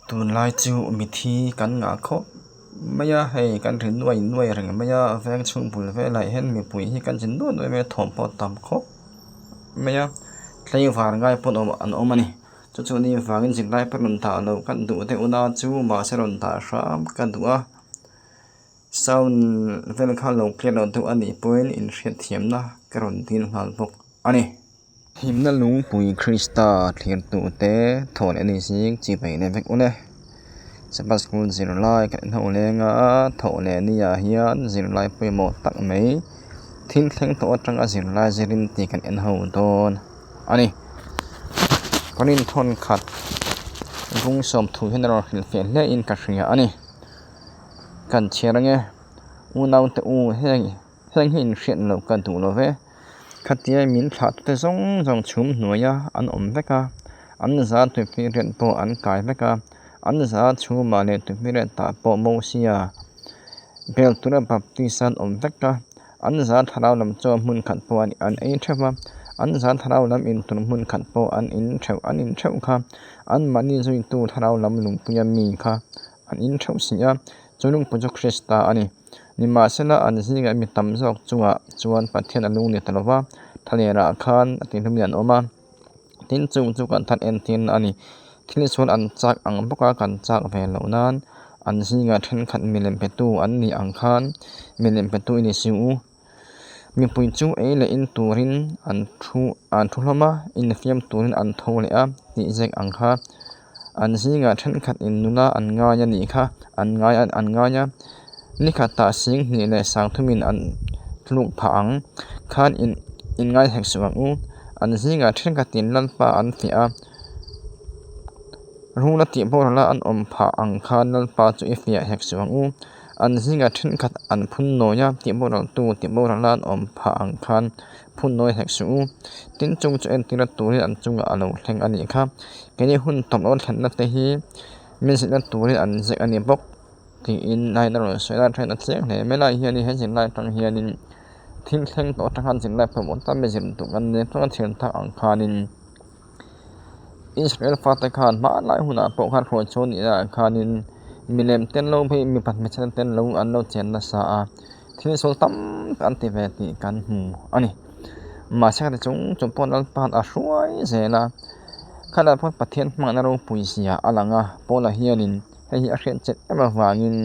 ตูนลายจิวมิธีกันงาคบไม่ยาให้กันถึงหน่วยเรื่องไม่ยาแฟงชุงบุลเวลาเห็นมีปุ๋ยที่กันจินด้วยไม่ถมพอตามคบไม่ยาใครฝากง่ายปนอันมันนี่จุดนี้ฝากจินได้เป็นตาเรากันดูแต่อุณาจิวมาเสรนตาสามกันดูซาวเวลาเขาลงเพลนตัวอันนี้ปุ๋ยอินเสียเทียมนะกระดทินหันพกอันนี้หิมนั่นลุงปุ๋ยคริสตาเทียนตัวเตะถอนอันนี้สิจีไปในเวกอุเน่สปัสกุลสินไลกันเท่าเลงถอนนี่ยาเฮียนสินไลไปหมดตักไหมทิ้งแทงตัวจังสินไลสิรินตีกันอันหัวโดนอันนี้ก็นินทนขัดรุงสมถูกให้เราเห็นเฟียนเล่อินกัศยาอันนี้กันเชียร์ไงอูนาวเตอูเฮงหินเสียนเรากันถูกเราเวขัดเตียมินพลาดแต่ส่งชุมหน่วยอันอมเวกอันซาตุพิเรนโปอันกายเวกอันซาชูมาเลตุพิเรนตาโปโมเซียเบลตุระบับติสันอมเวกอันซาทาราวลำโจมุนขัดโปอันเอเทวะอันซาทาราวลำอินตุนมุนขัดโปอันอินเทวค่ะอันมันนี่จุยตูทาราวลำลุงปุยมีค่ะอันอินเทวเสียจนุงปุจคริสตาอันนี้นิมาเสละอันซิงมีตำจอกจวนปัทเทนลุงเนี่ยตลอดว่าทะเลราคานตินทุเมียนออกมาตินจุกันทันเอ็นตินอันนี้ที่ส่วนอันจากอังปกกันจากเวลานั้นอันซิงเทนขัดมิเลมเปตูอันนี้อังคานมิเลมเปตูอินิซิวมีปุยจูเอเลอินตูรินอันทุลมาอินเฟียมตูรินอันโทเลอะติเจกอังคาอันซิงเทนขัดอินนุนาอันงายนี่ค่ะอันงายนี่ค่ะตาสิงนี่เลยสังทุมินอันลูกผังคานอินง่ายแห่งสวังอันซิงเทนกัตินลันปาอันเสียรู้ละติโบราณอันอมผาอังคานลันปาจุเอฟียแห่งสวังอันซิงเทนกัดอันพุนโนยติโบราณตูติโบราณอันอมผาอังคานพุนโนยแห่งสวังตินจงจะเอ็นติระตูริอันจงอาลูแห่งอันนี้ค่ะแกนี่หุ่นตบเอาแทนนักเตหีมิสิระตูริอันเจอันนี้บกที่อินในตลอดสายตาเทนเสียงเนี่ยไม่ไล่เฮียนี่ให้สินไล่ตั้งเฮียนี่ทิ้งแทงต่อทางสินไล่ประมวลตั้งเป็นสินตุกันเนี่ยต้องเทียนทางอังคารินอิสราเอลฟาตคานมาไล่หุ่นปกครองโคชนี่อังคารินมีเลมเต้นลงไปมีปัดไม่ใช่เต้นลงอันเราเจนนัสอาที่นี่สุลตัมอันติเวติกันหูอันนี้มาเชื่อแต่จงปนอัลปานอาช่วยเจนะขณะพอประเทศมันเราปุยเสียอลังปอลาเฮียนินให้อาเซียนเจ็ดมาวางิน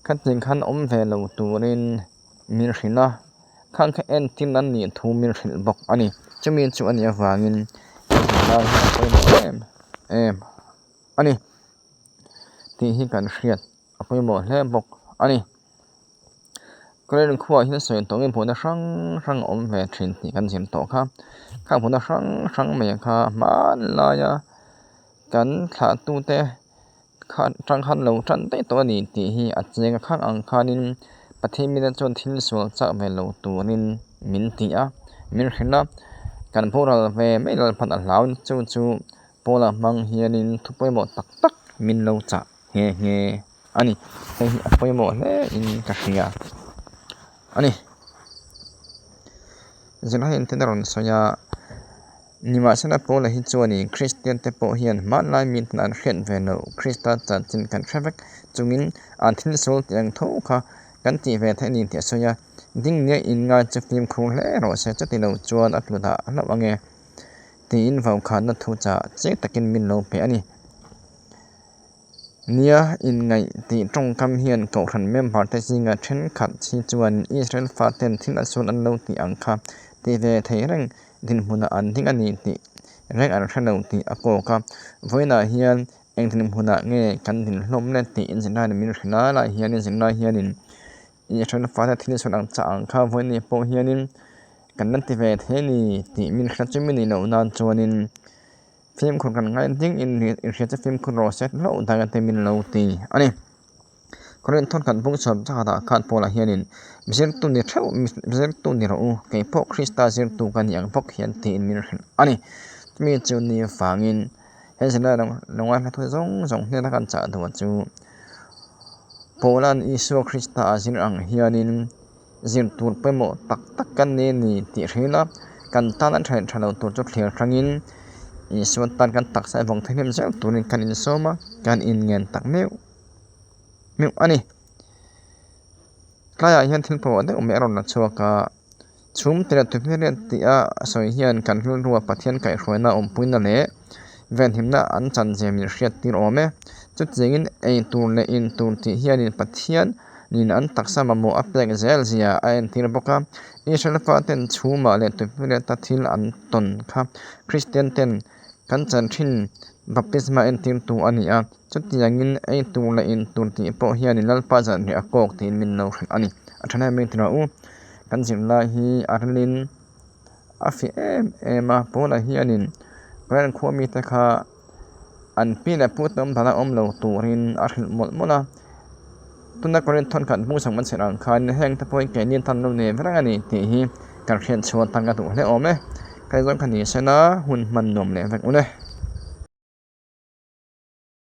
คันจิงคันอมเวลตูรินมิรชินะคันเอ็นตินันนี่ทูมิรชิลบกอันนี้จะมีจุอันนี้วางินลาวไปอันนี้ที่ให้กันเสียดไปหมดแล้วบกอันนี้ก็เลยขวาที่สวยตรงนี้ผมจะสั่งอมเวทรินที่กันเสียงต่อครับข้าผมจะสั่งไม่ค่ะมาลายกันขาตูเตจังคันเราจันเตตัวนี้ที่ฮีอาจจะยังข้างอังคารินประเทศมีแต่จนทิ้งส่วนจากเวลาตัวนินมินตีมินเห็นนะกันพวกเราเวไม่เราพันอันลาวจู่พวกเรามังเฮียนินทุบไปหมดตักมินเราจะเฮอันนี้ให้ไปหมดเลยอินกัศยาอันนี้จะให้อินเทอร์เน็ตสอยนิมาสนะโปละฮิจวนี่คริสเตียนเตโปเฮียนมาลายมินนันเขียนเวโนคริสตาจันจินกันทราฟิกจุงินอันทินโซลยังโทค่ะกันตีเวทนี่เตียสอยดิ้งเนี่ยอินงาจะฟิล์มครูเล่รอเสจะติเราจวนอัตลุดาละวังเงตีอินวาวขานัทุจะเจตกินมินโลเปอันนี้เนี่ยอินไงตีตรงคำเฮียนเก่าขันเมมพาร์ตจิงเทนขัดชิจวนอิสราเอลฟาเตนทินอสุนอันโลตีอังคาตีเวทเรื่องดินมุนาอันทิ้งอันนี้ติแรงอันเท่าติอโกกับไว้นาเฮียนเองดินมุนาเงกันดินลมเล่ติอินสินได้มิรุนาลาเฮียนินสินได้เฮียนินอิสราเอลฟาเตนที่สุดอังจากอังคาไว้นี่โปเฮียนินกันนั่นติเวทเฮนี่ติมิรุนาจุมินิโนนานจวนินฟิล์มคนกันง่ายดิ้งอินเรียจะฟิล์มคนรอเซตแล้วดังเตมินเราตีอันนี้คนเรียนทนกันพุ่งชนจากตาการโปลาเฮียนินมิเซลตุนิเท่ามิเซลตุนิเราไก่พวกคริสตาเซลตุกันอย่างพวกเฮียนตีอินมิรุนอันนี้มีจุดนี้ฝังอินเห็นสินะน้องว่าทุกส่งเนี่ยนักการจัดตัวจูโปแลนด์อิสราคริสตาสินอังเฮียนินสินตุนไปหมดตักกันเนี่ยนี่ตีเรียนกันตานั้นใช้เราตัวจุดเลี้ยงครั้งอิน อีส่วนตันกันตักใส่วงเทนิมเซลตัวนี้กันอินโซมากันอินเงินตักมิวอันนี้กลายเห็นถึงประวัติเมรอนชัวกะชุมเตระตุเพียนติอาสอยเฮียนกันรัวปะเทียนไก่รวยนาปุยนั่นแหละเวนหิมนาอันจันเจมิเรียติรอเมจุดจิงไอตูนเลอินตูนที่เฮียนปะเทียนนี่อันตักษามาโมอัปเปกเซลเซียไอติรบกะอิสราฟาเตนชูมาเลตุเพียนตัดทิลอันตนค่ะคริสเตียนเตนกันจันทินบัพติสมาเอนติรตูอันนี้อ่ะจุดยังไอตูนเลอินตูนที่พอเฮียนลัลปาจันเรียกอกที่มินนาวอันนี้อันนั้นเมตราอูกันจิมลาฮีอาร์ลินอาฟิมาโพลาฮีอานินเรื่องความมีแต่ค่ะอันปีและพูดน้ำตาลเราตูรินอาร์ลินหมดมละตุนนักเรียนทอนขันผู้สังมันเสรังคันแห่งตะโพยแก่เนียนทันเราเนี่ยพระงานนี้ที่การเรียนชวนตังกระตุกและออมเลยใครต้องขันนี้ชนะหุ่นมันนมเลยแบบนี้